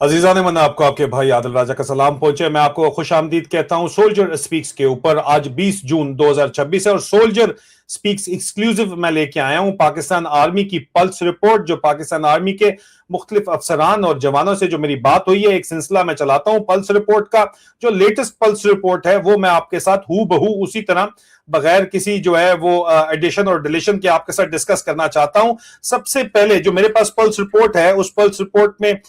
अजीजा ने मना आपको आपके भाई आदिल राजा का सलाम पहुंचे। मैं आपको खुश आमदीद कहता हूं सोल्जर स्पीक्स के ऊपर। आज 20 जून 2026 है और सोल्जर स्पीक्स एक्सक्लूसिव मैं लेके आया हूं पाकिस्तान आर्मी की पल्स रिपोर्ट, जो पाकिस्तान आर्मी के मुख्तलिफ अफसरान और जवानों से जो मेरी बात हुई है, एक सिलसिला मैं चलाता हूं पल्स रिपोर्ट का। जो लेटेस्ट पल्स रिपोर्ट है वो मैं आपके साथ हूं बहू उसी तरह, बगैर किसी जो है वो एडिशन और डिलीशन के आपके साथ डिस्कस करना चाहता हूं। सबसे पहले जो मेरे पास पल्स रिपोर्ट है, उस पल्स रिपोर्ट में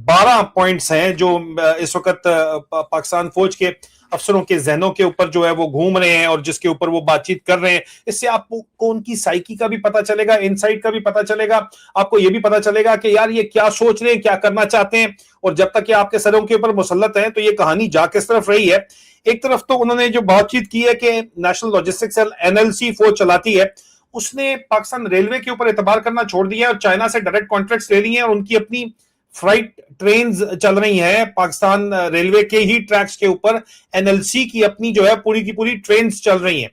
12 पॉइंट्स हैं जो इस वक्त पाकिस्तान फौज के अफसरों के जहनों के ऊपर जो है वो घूम रहे हैं और जिसके ऊपर वो बातचीत कर रहे हैं। इससे आपको उनकी साइकी का भी पता चलेगा, इनसाइट का भी पता चलेगा, आपको ये भी पता चलेगा कि यार ये क्या सोच रहे हैं, क्या करना चाहते हैं। और जब तक ये आपके सरों के ऊपर मुसल्लत है तो ये कहानी जा किस तरफ रही है। एक तरफ तो उन्होंने जो बातचीत की है कि नेशनल लॉजिस्टिक्स सेल एनएलसी फौज चलाती है, उसने पाकिस्तान रेलवे के ऊपर एतबार करना छोड़ दिया है और चाइना से डायरेक्ट कॉन्ट्रैक्ट्स ले लिए हैं और उनकी अपनी फ्राइट ट्रेन चल रही है पाकिस्तान रेलवे के ही ट्रैक्स के ऊपर। एनएलसी की अपनी जो है पूरी की पूरी ट्रेन चल रही हैं।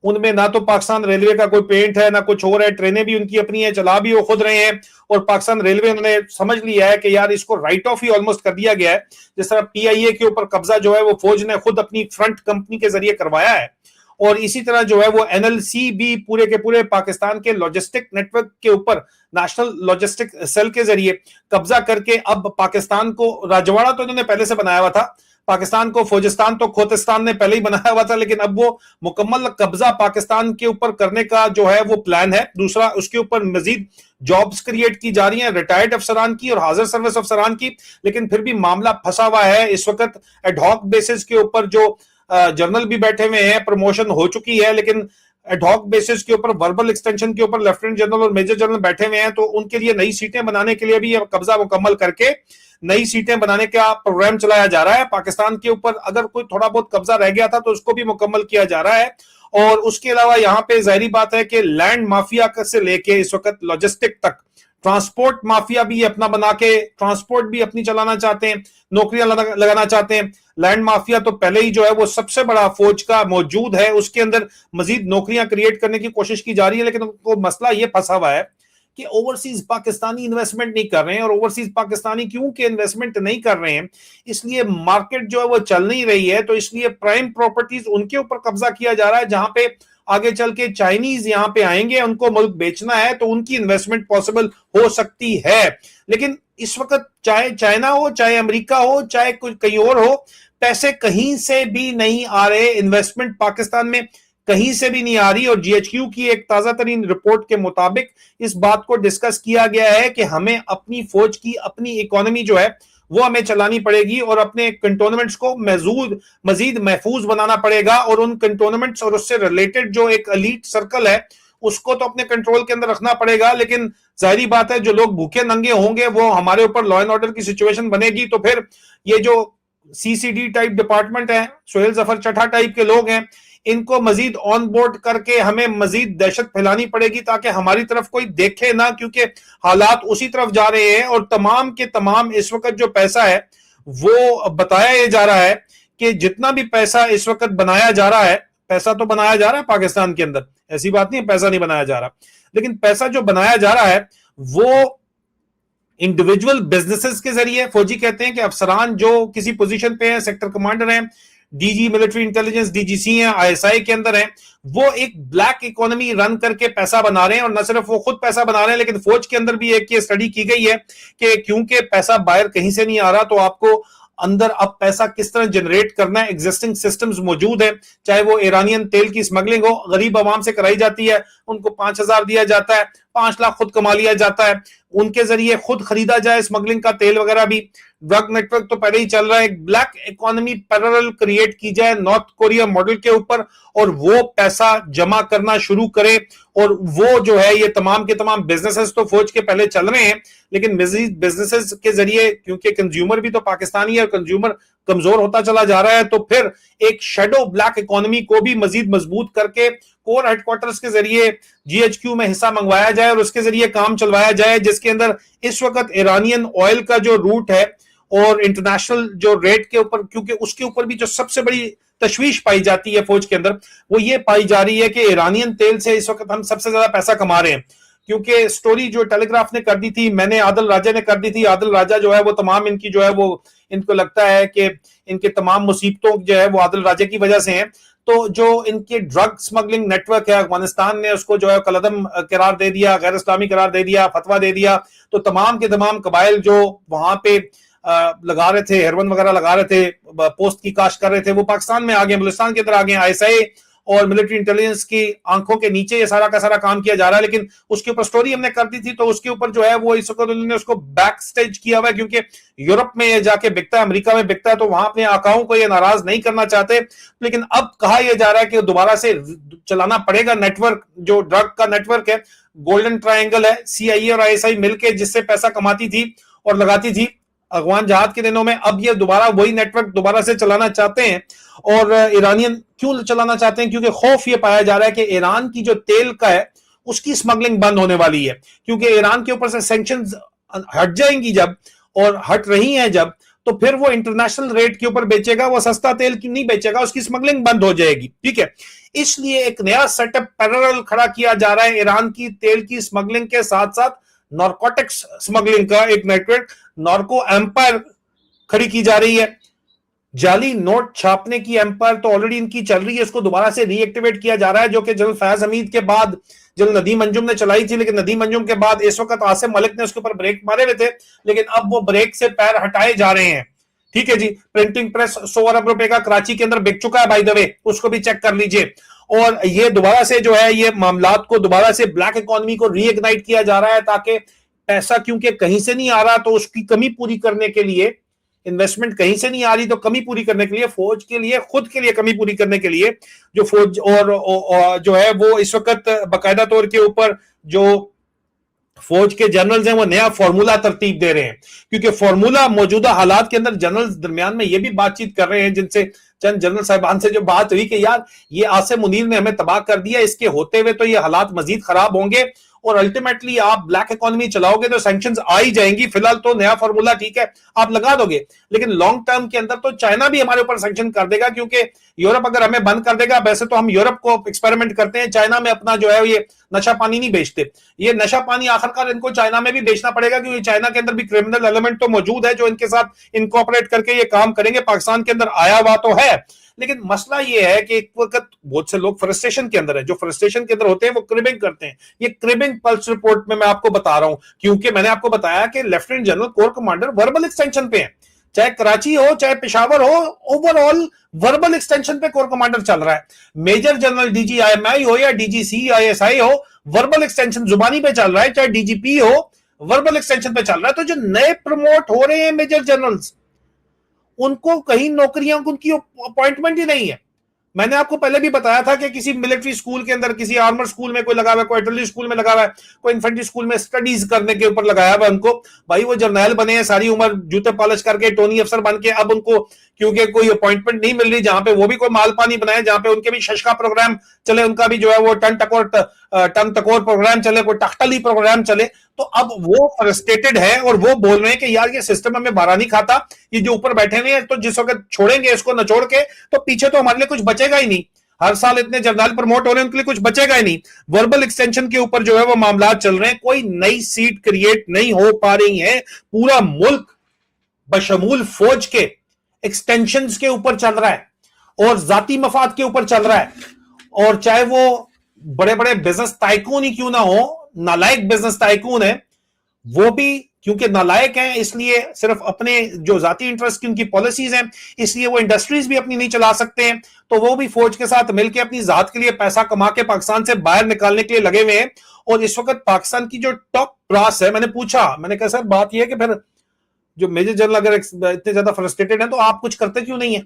उनमें ना तो पाकिस्तान रेलवे का कोई पेंट है ना कुछ और है, ट्रेनें भी उनकी अपनी है, चला भी वो खुद रहे हैं। और पाकिस्तान रेलवे उन्होंने समझ लिया है कि यार इसको राइट ऑफ ही ऑलमोस्ट कर दिया गया है। जिस तरह पीआईए के ऊपर कब्जा जो है वो फौज ने खुद अपनी फ्रंट कंपनी के जरिए करवाया है, और इसी तरह जो है वो एनएलसी भी पूरे के पूरे पाकिस्तान के लॉजिस्टिक नेटवर्क के ऊपर नेशनल लॉजिस्टिक सेल के जरिए कब्जा करके अब पाकिस्तान को, राजवाड़ा तो इन्होंने पहले से बनाया हुआ था, पाकिस्तान को फौजिस्तान तो खोतिस्तान ने पहले ही बनाया हुआ था, लेकिन अब वो मुकम्मल कब्जा पाकिस्तान के ऊपर करने का जो है वो प्लान है। दूसरा, उसके ऊपर मजीद जॉब्स क्रिएट की जा रही हैं रिटायर्ड अफसरान की और हाजिर सर्विस अफसरान की, लेकिन फिर भी मामला फंसा हुआ है इस वक्त। एडहॉक बेसिस के ऊपर जो जनरल भी बैठे हुए हैं, प्रमोशन हो चुकी है, लेकिन एडहॉक बेसिस के ऊपर वर्बल एक्सटेंशन के ऊपर लेफ्टिनेंट जनरल और मेजर जनरल बैठे हुए हैं, तो उनके लिए नई सीटें बनाने के लिए भी कब्जा मुकम्मल करके नई सीटें बनाने का प्रोग्राम चलाया जा रहा है। पाकिस्तान के ऊपर अगर कोई थोड़ा बहुत कब्जा रह गया था तो उसको भी मुकम्मल किया जा रहा है। और उसके अलावा यहाँ पे जाहिर बात है कि लैंड माफिया से लेके इस वक्त लॉजिस्टिक तक ट्रांसपोर्ट माफिया भी अपना बना के ट्रांसपोर्ट भी अपनी चलाना चाहते हैं, नौकरियां लगाना चाहते हैं। लैंड माफिया तो पहले ही जो है वो सबसे बड़ा फौज का मौजूद है, उसके अंदर मजीद नौकरियां क्रिएट करने की कोशिश की जा रही है, लेकिन उनको मसला ये फंसा हुआ है कि ओवरसीज पाकिस्तानी इन्वेस्टमेंट नहीं कर रहे हैं। और ओवरसीज पाकिस्तानी क्यों के इन्वेस्टमेंट नहीं कर रहे हैं, इसलिए मार्केट जो है वो चल नहीं रही है, तो इसलिए प्राइम प्रॉपर्टीज उनके ऊपर कब्जा किया जा रहा है, जहां पे आगे चल के चाइनीज यहां पे आएंगे, उनको मुल्क बेचना है तो उनकी इन्वेस्टमेंट पॉसिबल हो सकती है। लेकिन इस वक्त चाहे चाइना हो, चाहे अमेरिका हो, चाहे कुछ कहीं और हो, पैसे कहीं से भी नहीं आ रहे, इन्वेस्टमेंट पाकिस्तान में कहीं से भी नहीं आ रही। और जीएचक्यू की एक ताजा तरीन रिपोर्ट के मुताबिक इस बात को डिस्कस किया गया है कि हमें अपनी फौज की अपनी इकोनॉमी जो है वो हमें चलानी पड़ेगी और अपने कंटोनमेंट्स को मजीद महफूज बनाना पड़ेगा, और उन कंटोनमेंट्स और उससे रिलेटेड जो एक एलीट सर्कल है उसको तो अपने कंट्रोल के अंदर रखना पड़ेगा। लेकिन जाहिर बात है जो लोग भूखे नंगे होंगे वो हमारे ऊपर लॉ एंड ऑर्डर की सिचुएशन बनेगी, तो फिर ये जो सीसीडी टाइप डिपार्टमेंट है, सोहेल जफर चट्टा टाइप के लोग हैं, इनको मजीद ऑन बोर्ड करके हमें मजीद दहशत फैलानी पड़ेगी ताकि हमारी तरफ कोई देखे ना, क्योंकि हालात उसी तरफ जा रहे हैं। और तमाम के तमाम इस वक्त जो पैसा है वो बताया जा रहा है कि जितना भी पैसा इस वक्त बनाया जा रहा है, पैसा तो बनाया जा रहा है पाकिस्तान के अंदर, ऐसी बात नहीं है पैसा नहीं बनाया जा रहा, लेकिन पैसा जो बनाया जा रहा है वो इंडिविजुअल बिजनेसेस के जरिए। फौजी कहते हैं कि अफसरान जो किसी पोजीशन पे हैं, सेक्टर कमांडर हैं, डीजी मिलिट्री इंटेलिजेंस डीजीसी हैं, आईएसआई के अंदर हैं, वो एक ब्लैक इकोनॉमी रन करके पैसा बना रहे हैं। और न सिर्फ वो खुद पैसा बना रहे हैं, लेकिन फौज के अंदर भी एक ये स्टडी की गई है कि क्योंकि पैसा बाहर कहीं से नहीं आ रहा, तो आपको अंदर अब पैसा किस तरह जनरेट करना है। एग्जिस्टिंग सिस्टम्स मौजूद है, चाहे वो ईरानियन तेल की स्मगलिंग हो, गरीब आवाम से कराई जाती है, उनको 5,000 दिया जाता है, 5 लाख खुद कमा लिया जाता है, उनके जरिए खुद खरीदा जाए स्मगलिंग का तेल वगैरह भी। ड्रग नेटवर्क तो पहले ही चल रहा है, एक ब्लैक इकोनॉमी पैरेलल क्रिएट की जाए नॉर्थ कोरिया मॉडल के ऊपर, और वो पैसा जमा करना शुरू करे। और वो जो है ये तमाम के तमाम बिजनेसेस तो फौज के पहले चल रहे हैं, लेकिन बिजनेसेस के जरिए क्योंकि कंज्यूमर भी तो पाकिस्तानी है और कंज्यूमर कमजोर होता चला जा रहा है, तो फिर एक शेडो ब्लैक इकोनॉमी को भी मजीद मजबूत करके कोर हेडक्वार्टर्स के जरिए जीएचक्यू में हिस्सा मंगवाया जाए और उसके जरिए काम चलवाया जाए, जिसके अंदर इस वक्त ईरानियन ऑयल का जो रूट है और इंटरनेशनल जो रेट के ऊपर, क्योंकि उसके ऊपर भी जो सबसे बड़ी तशवीश पाई जाती है फौज के अंदर, वो ये पाई जा रही है कि ईरानियन तेल से इस वक्त हम सबसे ज्यादा पैसा कमा रहे हैं। क्योंकि स्टोरी जो टेलीग्राफ ने कर दी थी, मैंने आदिल राजा ने कर दी थी। आदिल राजा जो है वो तमाम इनकी जो है वो इनको लगता है कि इनके तमाम मुसीबतों जो है वो आदिल राजा की वजह से हैं। तो जो इनके ड्रग स्मगलिंग नेटवर्क है, अफगानिस्तान ने उसको जो है कलदम करार दे दिया, गैर इस्लामी करार दे दिया, फतवा दे दिया। तो तमाम के तमाम कबाइल जो वहां पे लगा रहे थे, हेरोइन वगैरह लगा रहे थे, पोस्ट की काश्त कर रहे थे, वो पाकिस्तान में आ गए, बलूचिस्तान के अंदर आ गए। आईएसआई और मिलिट्री इंटेलिजेंस की आंखों के नीचे ये सारा का सारा काम किया जा रहा है। लेकिन उसके ऊपर स्टोरी हमने कर दी थी, तो उसके ऊपर जो है वो इस वक्त उन्होंने उसको बैक स्टेज किया हुआ है, क्योंकि यूरोप में ये जाके बिकता है, अमेरिका में बिकता है, तो वहां अपने आकाओं को ये नाराज नहीं करना चाहते। लेकिन अब कहा यह जा रहा है कि दोबारा से चलाना पड़ेगा नेटवर्क, जो ड्रग का नेटवर्क है, गोल्डन ट्रायंगल है, सीआईए और आईएसआई मिलकर जिससे पैसा कमाती थी और लगाती थी अफगान जहाद के दिनों में, अब ये दोबारा वही नेटवर्क दोबारा से चलाना चाहते हैं। और ईरानियन क्यों चलाना चाहते हैं? क्योंकि खौफ ये पाया जा रहा है कि ईरान की जो तेल का है उसकी स्मगलिंग बंद होने वाली है, क्योंकि ईरान के ऊपर से सैंक्शंस हट जाएंगी जब, और हट रही हैं जब, तो फिर वो इंटरनेशनल रेट के ऊपर बेचेगा, वो सस्ता तेल नहीं बेचेगा, उसकी स्मगलिंग बंद हो जाएगी। ठीक है, इसलिए एक नया सेटअप पैरेलल खड़ा किया जा रहा है ईरान की तेल की स्मगलिंग के साथ साथ नारकोटिक्स स्मगलिंग का एक नेटवर्क, नार्को एम्पायर खड़ी की जा रही है। जाली नोट छापने की एम्पायर तो ऑलरेडी इनकी चल रही है, उसको दोबारा से रीएक्टिवेट किया जा रहा है, जो कि जनरल फैज हमीद के बाद जनरल नदीम अंजुम ने चलाई थी। लेकिन नदीम अंजुम के बाद इस वक्त आसिम मलिक ने उसके ऊपर ब्रेक मारे हुए थे, लेकिन अब वो ब्रेक से पैर हटाए जा रहे हैं। ठीक है जी, प्रिंटिंग प्रेस 100 अरब रुपए का कराची के अंदर बिक चुका है, बाय द वे, उसको भी चेक कर लीजिए। और ये दोबारा से जो है ये मामलात को दोबारा से ब्लैक इकोनॉमी को रीइग्नाइट किया जा रहा है, ताकि पैसा क्योंकि कहीं से नहीं आ रहा, तो उसकी कमी पूरी करने के लिए, इन्वेस्टमेंट कहीं से नहीं आ रही तो कमी पूरी करने के लिए, फौज के लिए, खुद के लिए कमी पूरी करने के लिए, जो फौज और जो है वो इस वक्त बाकायदा तौर के ऊपर जो फौज के जनरल्स हैं वो नया फार्मूला तरतीब दे रहे हैं। क्योंकि फार्मूला मौजूदा हालात के अंदर जनरल्स दरमियान में ये भी बातचीत कर रहे हैं, जिनसे चंद जनरल साहिबान से जो बात हुई कि यार ये आसिम मुनीर ने हमें तबाह कर दिया, इसके होते हुए तो ये हालात मजीद खराब होंगे और अल्टीमेटली आप ब्लैक इकोनॉमी चलाओगे तो सैंक्शंस आ ही जाएंगी। फिलहाल तो नया फार्मूला ठीक है आप लगा दोगे, लेकिन लॉन्ग टर्म के अंदर तो चाइना भी हमारे ऊपर सैंक्शन कर देगा, क्योंकि यूरोप अगर हमें बंद कर देगा, वैसे तो हम यूरोप को एक्सपेरिमेंट करते हैं, चाइना में अपना जो है ये नशा पानी नहीं बेचते, ये नशा पानी आखिरकार इनको चाइना में भी बेचना पड़ेगा, क्योंकि चाइना के अंदर भी क्रिमिनल एलिमेंट तो मौजूद है जो इनके साथ इनकॉर्पोरेट करके ये काम करेंगे। पाकिस्तान के अंदर आया हुआ तो है, लेकिन मसला ये है कि एक वक्त बहुत से लोग फ्रस्ट्रेशन के अंदर है, जो फ्रस्ट्रेशन के अंदर होते हैं वो क्रिबिंग करते हैं। ये क्रिबिंग पल्स रिपोर्ट में मैं आपको बता रहा हूं, क्योंकि मैंने आपको बताया कि lieutenant general core commander verbal extension पे है, चाहे कराची हो चाहे पेशावर हो, ओवरऑल वर्बल एक्सटेंशन पे कोर कमांडर चल रहा है। मेजर जनरल डीजीआईएमआई हो या डीजीसी आईएसआई हो, वर्बल एक्सटेंशन जुबानी पे चल रहा है, चाहे डीजीपी हो वर्बल एक्सटेंशन पे चल रहा है। तो जो नए प्रमोट हो रहे हैं मेजर जनरल्स, उनको कहीं नौकरियां, उनकी अपॉइंटमेंट ही नहीं है। मैंने आपको पहले भी बताया था कि किसी मिलिट्री स्कूल के अंदर, किसी आर्मर स्कूल में कोई लगा हुआ है, कोई आर्टिलरी स्कूल में लगा हुआ है, कोई इन्फेंट्री स्कूल में स्टडीज करने के ऊपर लगाया हुआ उनको, भाई वो जर्नैल बने हैं सारी उम्र, जूते पॉलिश करके टोनी अफसर बन के, अब उनको क्योंकि कोई अपॉइंटमेंट नहीं मिल रही जहां पे वो भी कोई माल पानी बनाए, जहां पे उनके भी शशका प्रोग्राम चले, उनका भी जो है वो टन टकोर प्रोग्राम चले, कोई टख्तली प्रोग्राम चले, तो अब वो फ्रस्ट्रेटेड है और वो बोल रहे हैं कि यार ये सिस्टम हमें बारा नहीं खाता, ये जो ऊपर बैठे हुए हैं, तो जिस वक्त छोड़ेंगे इसको नचोड़ के तो पीछे तो हमारे लिए कुछ बचेगा ही नहीं। हर साल इतने जर्नल प्रमोट हो रहे हैं, उनके लिए कुछ बचेगा ही नहीं। वर्बल एक्सटेंशन के ऊपर जो है वो मामला चल रहे हैं, कोई नई सीट क्रिएट नहीं हो पा रही है। पूरा मुल्क बशमूल फौज के एक्सटेंशंस के ऊपर चल रहा है और जाती मफाद के ऊपर चल रहा है, और चाहे वो बड़े बड़े बिजनेस टाइकून ही क्यों ना हो, नालायक बिजनेस टाइकून है वो भी, क्योंकि नालायक हैं इसलिए सिर्फ अपने जो जाती इंटरेस्ट की उनकी पॉलिसीज हैं, इसलिए वो इंडस्ट्रीज भी अपनी नहीं चला सकते हैं, तो वो भी फौज के साथ मिलकर अपनी जात के लिए पैसा कमा के पाकिस्तान से बाहर निकालने के लिए लगे हुए हैं। और इस वक्त पाकिस्तान की जो टॉप ब्रास है, मैंने पूछा, मैंने कहा सर बात यह है कि फिर जो मेजर जनरल अगर इतने ज्यादा फ्रस्ट्रेटेड हैं तो आप कुछ करते क्यों नहीं है?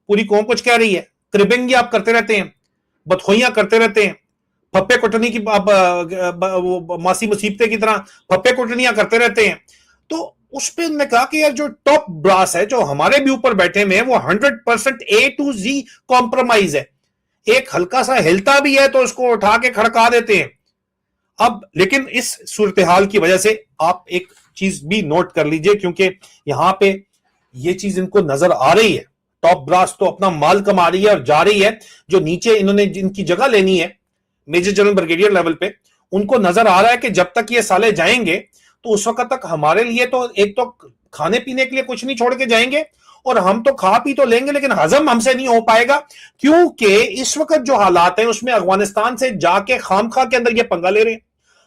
पूरी कौम कुछ कह रही है, क्रिबिंग आप करते रहते हैं, बदखोइयां करते रहते हैं, फप्पे कुटनी की मासी मुसीबते की तरह फप्पे कुटनियां करते रहते हैं। तो उस पर उन्होंने कहा कि यार जो टॉप ब्रास है, जो हमारे भी ऊपर बैठे में, वो 100% A to Z कॉम्प्रोमाइज है, एक हल्का सा हिलता भी है तो उसको उठा के खड़का देते हैं। अब लेकिन इस सूरत हाल की वजह से आप एक चीज भी नोट कर लीजिए, क्योंकि यहां पे ये चीज इनको नजर आ रही है, टॉप ब्रास तो अपना माल कमा रही है और जा रही है, जो नीचे इन्होंने जिनकी जगह लेनी है मेजर जनरल ब्रिगेडियर लेवल पे, उनको नजर आ रहा है कि जब तक ये साले जाएंगे तो उस वक्त तक हमारे लिए तो एक तो खाने पीने के लिए कुछ नहीं छोड़ के जाएंगे, और हम तो खा पी तो लेंगे लेकिन हजम हमसे नहीं हो पाएगा, क्योंकि इस वक्त जो हालात हैं उसमें अफगानिस्तान से जाके खामखा के अंदर ये पंगा ले रहे हैं।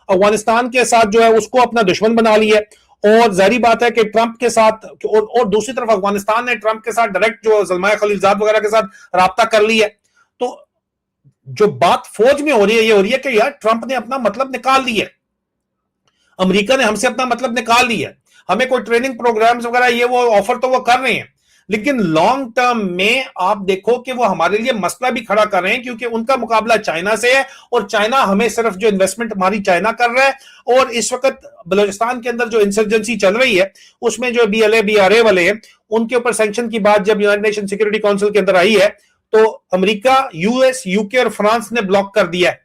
अफगानिस्तान के साथ जो है उसको अपना दुश्मन बना लिया, और जारी बात है कि ट्रंप के साथ, और दूसरी तरफ अफगानिस्तान ने ट्रंप के साथ डायरेक्ट जो सलमान खलीलजाद वगैरह के साथ राब्ता कर लिया। तो जो बात फौज में हो रही है ये हो रही है कि यार ट्रंप ने अपना मतलब निकाल लिया, अमेरिका ने हमसे अपना मतलब निकाल लिया, हमें कोई ट्रेनिंग प्रोग्राम्स वगैरह ये वो ऑफर तो वो कर रहे हैं, लेकिन लॉन्ग टर्म में आप देखो कि वो हमारे लिए मसला भी खड़ा कर रहे हैं, क्योंकि उनका मुकाबला चाइना से है, और चाइना हमें सिर्फ जो इन्वेस्टमेंट हमारी चाइना कर रहा है, और इस वक्त बलूचिस्तान के अंदर जो इंसर्जेंसी चल रही है उसमें जो BLA BRA वाले हैं उनके ऊपर सैंक्शन की बात जब यूनाइटेड नेशन सिक्योरिटी काउंसिल के अंदर आई है तो अमेरिका, US, UK और फ्रांस ने ब्लॉक कर दिया है।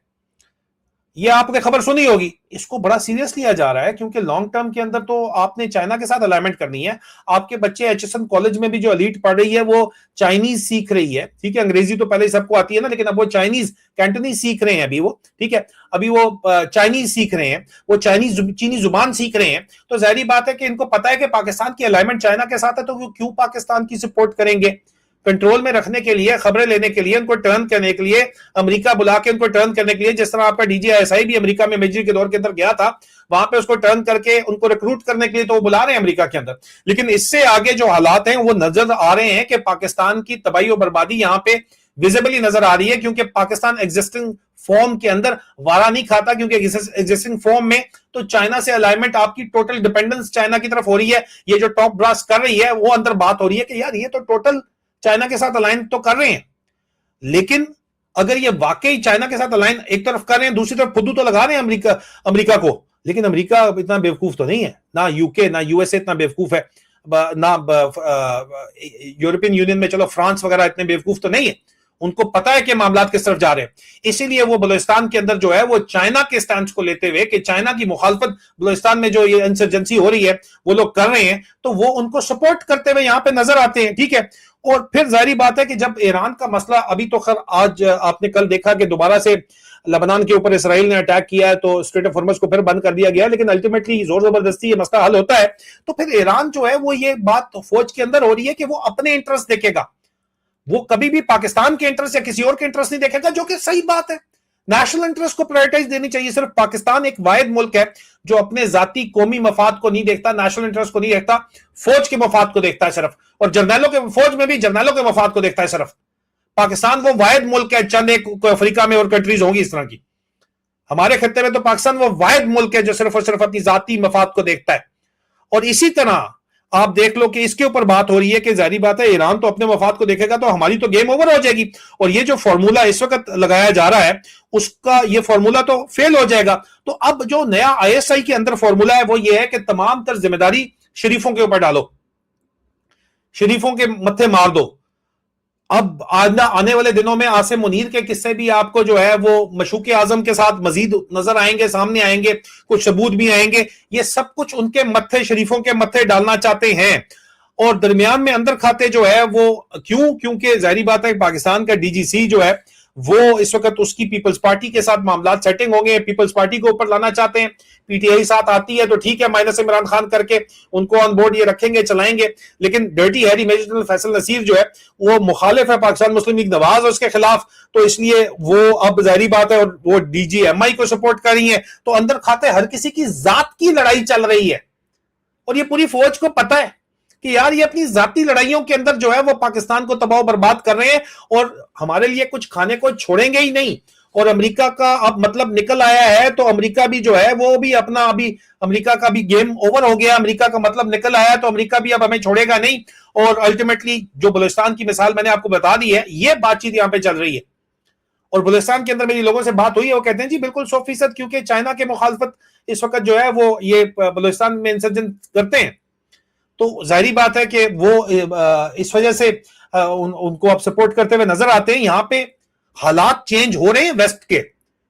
ये आपने खबर सुनी होगी, इसको बड़ा सीरियस लिया जा रहा है, क्योंकि लॉन्ग टर्म के अंदर तो आपने चाइना के साथ अलाइनमेंट करनी है। आपके बच्चे HSN कॉलेज में भी जो एलीट पढ़ रही है वो चाइनीज सीख रही है, ठीक है, अंग्रेजी तो पहले ही सबको आती है ना, लेकिन अब वो चाइनीज, कैंटनीज सीख रहे हैं अभी वो, ठीक है, अभी वो चाइनीज सीख रहे हैं, वो चीनी जुबान सीख रहे हैं। तो जाहिर बात है कि इनको पता है कि पाकिस्तान की अलाइनमेंट चाइना के साथ है, तो वो क्यों पाकिस्तान की सपोर्ट करेंगे। कंट्रोल में रखने के लिए, खबरें लेने के लिए, उनको टर्न करने के लिए, अमेरिका बुला के उनको टर्न करने के लिए, जिस तरह आपका DGISI भी अमेरिका में मेजर के दौर के अंदर गया था, वहां पे उसको टर्न करके उनको रिक्रूट करने के लिए तो वो बुला रहे हैं अमेरिका के अंदर। लेकिन इससे आगे जो हालात हैं वो नजर आ रहे हैं कि पाकिस्तान की तबाही और बर्बादी यहां पे विजिबली नजर आ रही है, क्योंकि पाकिस्तान एग्जिस्टिंग फॉर्म के अंदर वारा नहीं खाता, क्योंकि एग्जिस्टिंग फॉर्म में तो चाइना से अलाइनमेंट, आपकी टोटल डिपेंडेंस चाइना की तरफ हो रही है। ये जो टॉप ब्रास कर रही है वो अंदर बात हो रही है कि यार ये तो टोटल चाइना के साथ अलाइन तो कर रहे हैं, लेकिन अगर ये वाकई चाइना के साथ अलाइन एक तरफ कर रहे हैं, दूसरी तरफ फुद्दू तो लगा रहे हैं अमेरिका को, लेकिन अमेरिका इतना बेवकूफ तो नहीं है, ना UK ना USA इतना बेवकूफ है, ना यूरोपियन यूनियन में चलो फ्रांस वगैरह इतने बेवकूफ तो नहीं है, उनको पता है कि मामला किस तरफ जा रहे हैं। इसीलिए वो बलूचिस्तान के अंदर जो है वो चाइना के स्टैंड को लेते हुए कि चाइना की मुखालफत बलूचिस्तान में जो ये इंसर्जेंसी हो रही है वो लोग कर रहे हैं, तो वो उनको सपोर्ट करते हुए यहां पे नजर आते हैं, ठीक है। और फिर जाहिर बात है कि जब ईरान का मसला, अभी तो खैर आज आपने कल देखा कि दोबारा से लेबनान के ऊपर इसराइल ने अटैक किया है, तो स्ट्रेट ऑफ हॉर्मुज को फिर बंद कर दिया गया, लेकिन अल्टीमेटली जोर जबरदस्ती ये मसला हल होता है। तो फिर ईरान जो है वो ये बात फौज के अंदर हो रही है कि वो अपने इंटरेस्ट देखेगा, वो कभी भी पाकिस्तान के इंटरेस्ट या किसी और के इंटरेस्ट नहीं देखेगा, जो कि सही बात है। नेशनल इंटरेस्ट को प्रायोरिटाइज देनी चाहिए। सिर्फ पाकिस्तान एक वाहिद मुल्क है जो अपने जाती कौमी मफाद को नहीं देखता, नेशनल इंटरेस्ट को नहीं देखता, फौज के मफाद को देखता है सिर्फ, और जर्नैलों के, फौज में भी जर्नैलों के मफाद को देखता है सिर्फ। पाकिस्तान वो वाहिद मुल्क है, चंद एक अफ्रीका में और कंट्रीज होंगी इस तरह की, हमारे खत्ते में तो पाकिस्तान वो वाहिद मुल्क है जो सिर्फ और सिर्फ अपनी जाती मफाद को देखता है। और इसी तरह आप देख लो कि इसके ऊपर बात हो रही है कि जारी बात है ईरान तो अपने मफाद को देखेगा तो हमारी तो गेम ओवर हो जाएगी, और ये जो फॉर्मूला इस वक्त लगाया जा रहा है उसका ये फॉर्मूला तो फेल हो जाएगा। तो अब जो नया ISI के अंदर फॉर्मूला है वो ये है कि तमाम तर जिम्मेदारी शरीफों के ऊपर डालो, शरीफों के मत्थे मार दो। अब आने वाले दिनों में आसिम मुनीर के किस्से भी आपको जो है वो मशूक आजम के साथ मजीद नजर आएंगे, सामने आएंगे, कुछ सबूत भी आएंगे, ये सब कुछ उनके मत्थे, शरीफों के मत्थे डालना चाहते हैं। और दरमियान में अंदर खाते जो है वो क्यों, क्योंकि जाहिर बात है पाकिस्तान का DGC जो है वो इस वक्त उसकी पीपल्स पार्टी के साथ मामला सेटिंग होंगे, पीपल्स पार्टी को ऊपर लाना चाहते हैं। PTI साथ आती है तो ठीक है, माइनस इमरान खान करके उनको ऑन बोर्ड ये रखेंगे, चलाएंगे, लेकिन dirty Harry major general Faisal Naseer जो है वो मुखालिफ है पाकिस्तान मुस्लिम लीग नवाज उसके खिलाफ, तो इसलिए वो अब जाहिर बात है और वो DGMI को सपोर्ट कर रही है। तो अंदर खाते हर किसी की जात की लड़ाई चल रही है, और ये पूरी फौज को पता है कि यार ये अपनी जाती लड़ाइयों के अंदर जो है वो पाकिस्तान को तबाह बर्बाद कर रहे हैं, और हमारे लिए कुछ खाने को छोड़ेंगे ही नहीं। और अमेरिका का अब मतलब निकल आया है, तो अमेरिका भी जो है वो भी अपना, अभी अमेरिका का भी गेम ओवर हो गया, अमेरिका का मतलब निकल आया, तो अमेरिका भी अब हमें छोड़ेगा नहीं। और अल्टीमेटली जो बलूचिस्तान की मिसाल मैंने आपको बता दी है, ये बातचीत यहां पे चल रही है। और बलूचिस्तान के अंदर मेरी लोगों से बात हुई है, वो कहते हैं जी बिल्कुल 100%, क्योंकि चाइना के मुखालफत इस वक्त जो है वो ये बलूचिस्तान में इंसर्जन करते हैं, तो जाहिर बात है कि वो इस वजह से उनको अब सपोर्ट करते हुए नजर आते हैं। यहां पे हालात चेंज हो रहे हैं वेस्ट के,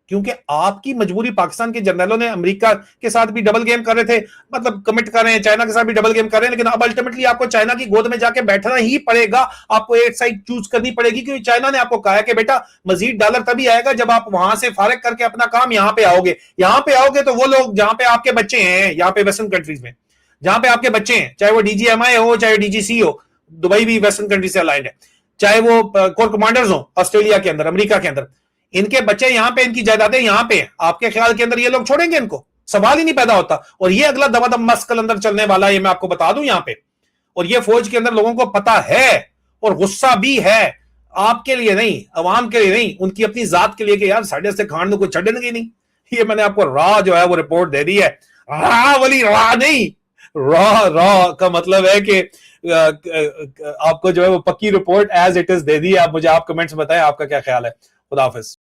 क्योंकि आपकी मजबूरी, पाकिस्तान के जनरलों ने अमेरिका के साथ भी डबल गेम कर रहे थे, मतलब कमिट कर रहे हैं, चाइना के साथ भी डबल गेम कर रहे हैं, लेकिन अब अल्टीमेटली आपको चाइना की गोद में जाके बैठना ही पड़ेगा। आपको एक साइड चूज करनी पड़ेगी, क्योंकि चाइना ने आपको कहा है कि बेटा मजीद डॉलर तभी आएगा जब आप वहां से फारिग करके अपना काम यहां पे आओगे। यहां पे आओगे तो वो लोग जहां पे आपके बच्चे हैं, यहां पे वेस्टर्न कंट्रीज में जहां पे आपके बच्चे हैं, चाहे वो डीजीएमआई हो चाहे डीजीसी हो, दुबई भी वेस्टर्न कंट्री से अलाइंड है, चाहे वो कोर कमांडर्स हो ऑस्ट्रेलिया के अंदर, अमेरिका के अंदर, इनके बच्चे यहां पे, इनकी जायदादें यहां पे हैं, आपके ख्याल के अंदर ये लोग छोड़ेंगे इनको? सवाल ही नहीं पैदा होता। और ये अगला दमादम मस्कल अंदर चलने वाला है, ये मैं आपको बता दूं यहां पे। और ये फौज के अंदर लोगों को पता है और गुस्सा भी है, आपके लिए नहीं, अवाम के लिए नहीं, उनकी अपनी जात के लिए कि यार साढ़े से खान को छड़ेंगे नहीं। ये मैंने आपको रॉ जो है वो रिपोर्ट दे दी है, रॉ वाली रॉ नहीं, रॉ का मतलब है कि आपको जो है वो पक्की रिपोर्ट एज इट इज दे दी। आप मुझे आप कमेंट्स बताएं आपका क्या ख्याल है। खुदा हाफिज।